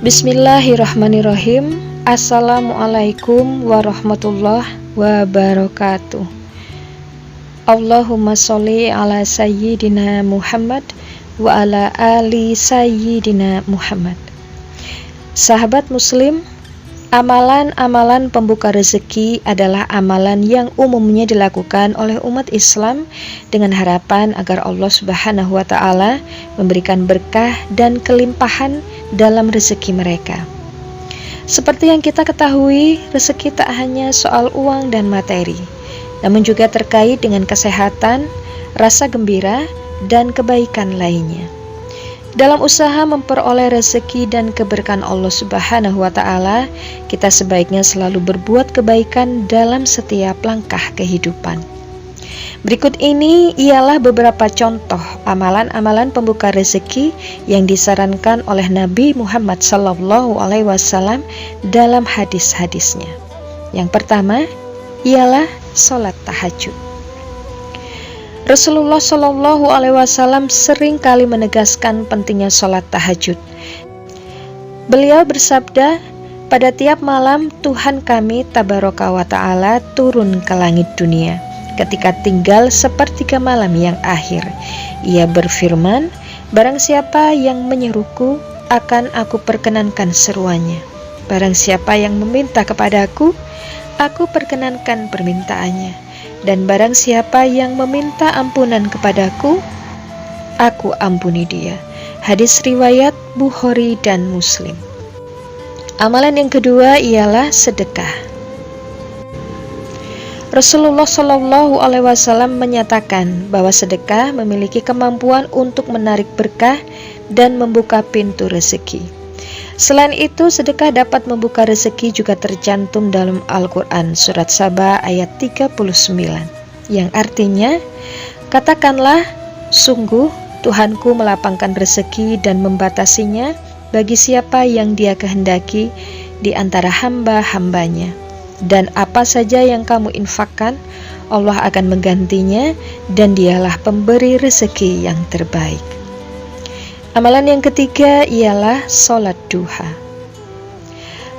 Bismillahirrahmanirrahim. Assalamualaikum warahmatullahi wabarakatuh. Allahumma sholli ala sayyidina Muhammad wa ala ali sayyidina Muhammad. Sahabat muslim, amalan-amalan pembuka rezeki adalah amalan yang umumnya dilakukan oleh umat Islam dengan harapan agar Allah Subhanahu wa ta'ala memberikan berkah dan kelimpahan dalam rezeki mereka. Seperti yang kita ketahui, rezeki tak hanya soal uang dan materi, namun juga terkait dengan kesehatan, rasa gembira, dan kebaikan lainnya. Dalam usaha memperoleh rezeki dan keberkahan Allah Subhanahu wa ta'ala, kita sebaiknya selalu berbuat kebaikan dalam setiap langkah kehidupan. Berikut ini ialah beberapa contoh amalan-amalan pembuka rezeki yang disarankan oleh Nabi Muhammad SAW dalam hadis-hadisnya. Yang pertama ialah sholat tahajud. Rasulullah SAW sering kali menegaskan pentingnya sholat tahajud. Beliau bersabda, pada tiap malam Tuhan kami Tabaraka wa ta'ala turun ke langit dunia ketika tinggal sepertiga malam yang akhir. Ia berfirman, barang siapa yang menyeruku, akan aku perkenankan seruannya. Barang siapa yang meminta kepadaku, aku perkenankan permintaannya. Dan barang siapa yang meminta ampunan kepadaku, aku ampuni dia. Hadis riwayat Bukhari dan Muslim. Amalan yang kedua ialah sedekah. Rasulullah SAW menyatakan bahwa sedekah memiliki kemampuan untuk menarik berkah dan membuka pintu rezeki. Selain itu, sedekah dapat membuka rezeki juga tercantum dalam Al-Quran surat Saba ayat 39, yang artinya, katakanlah, sungguh Tuhanku melapangkan rezeki dan membatasinya bagi siapa yang Dia kehendaki di antara hamba-hambanya. Dan apa saja yang kamu infakkan, Allah akan menggantinya, dan Dialah pemberi rezeki yang terbaik. Amalan yang ketiga ialah sholat duha.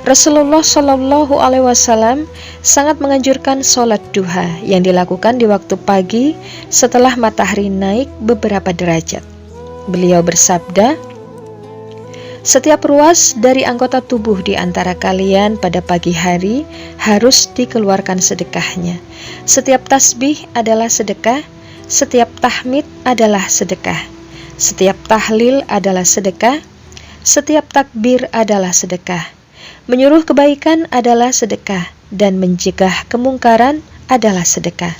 Rasulullah SAW sangat menganjurkan sholat duha yang dilakukan di waktu pagi setelah matahari naik beberapa derajat. Beliau bersabda, setiap ruas dari anggota tubuh di antara kalian pada pagi hari harus dikeluarkan sedekahnya. Setiap tasbih adalah sedekah, setiap tahmid adalah sedekah, setiap tahlil adalah sedekah, setiap takbir adalah sedekah. Menyuruh kebaikan adalah sedekah, dan mencegah kemungkaran adalah sedekah.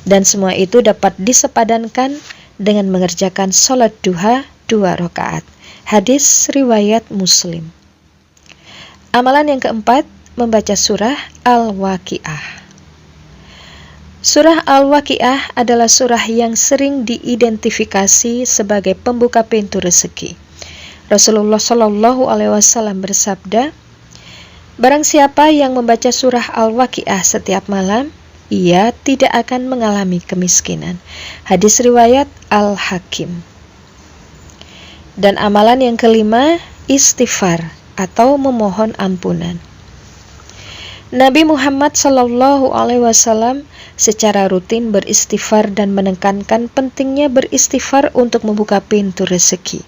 Dan semua itu dapat disepadankan dengan mengerjakan sholat duha 2 rakaat. Hadis riwayat Muslim. Amalan yang keempat, membaca surah Al-Waqiah. Surah Al-Waqiah adalah surah yang sering diidentifikasi sebagai pembuka pintu rezeki. Rasulullah SAW bersabda, barang siapa yang membaca surah Al-Waqiah setiap malam, ia tidak akan mengalami kemiskinan. Hadis riwayat Al-Hakim. Dan amalan yang kelima, istighfar atau memohon ampunan. Nabi Muhammad SAW secara rutin beristighfar dan menekankan pentingnya beristighfar untuk membuka pintu rezeki.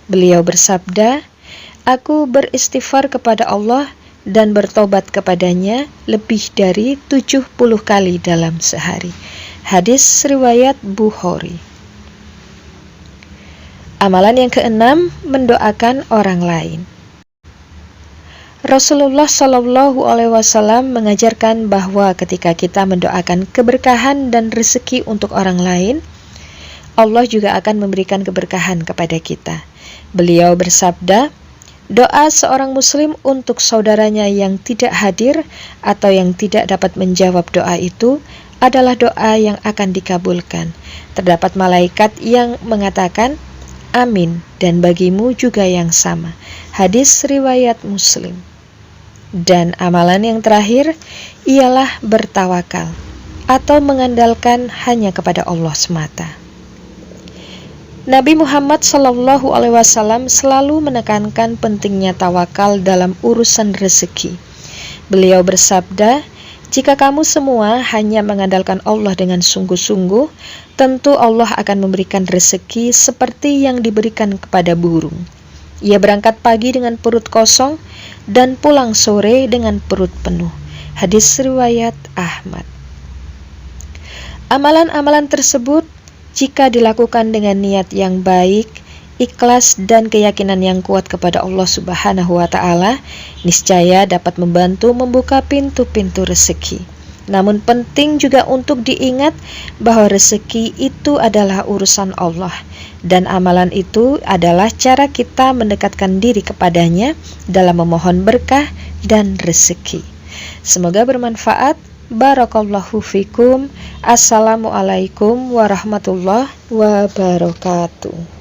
Beliau bersabda, aku beristighfar kepada Allah dan bertobat kepadanya lebih dari 70 kali dalam sehari. Hadis riwayat Bukhari. Amalan yang keenam, mendoakan orang lain. Rasulullah SAW mengajarkan bahwa ketika kita mendoakan keberkahan dan rezeki untuk orang lain, Allah juga akan memberikan keberkahan kepada kita. Beliau bersabda, doa seorang muslim untuk saudaranya yang tidak hadir atau yang tidak dapat menjawab doa itu adalah doa yang akan dikabulkan. Terdapat malaikat yang mengatakan, amin, dan bagimu juga yang sama. Hadis riwayat Muslim. Dan amalan yang terakhir ialah bertawakal atau mengandalkan hanya kepada Allah semata. Nabi Muhammad SAW selalu menekankan pentingnya tawakal dalam urusan rezeki. Beliau bersabda, "Jika kamu semua hanya mengandalkan Allah dengan sungguh-sungguh, tentu Allah akan memberikan rezeki seperti yang diberikan kepada burung. Ia berangkat pagi dengan perut kosong dan pulang sore dengan perut penuh." Hadis riwayat Ahmad. Amalan-amalan tersebut jika dilakukan dengan niat yang baik, ikhlas dan keyakinan yang kuat kepada Allah Subhanahu wa Ta'ala, niscaya dapat membantu membuka pintu-pintu rezeki. Namun penting juga untuk diingat bahwa rezeki itu adalah urusan Allah, dan amalan itu adalah cara kita mendekatkan diri kepadanya dalam memohon berkah dan rezeki. Semoga bermanfaat. Barakallahu fikum. Assalamualaikum warahmatullahi wabarakatuh.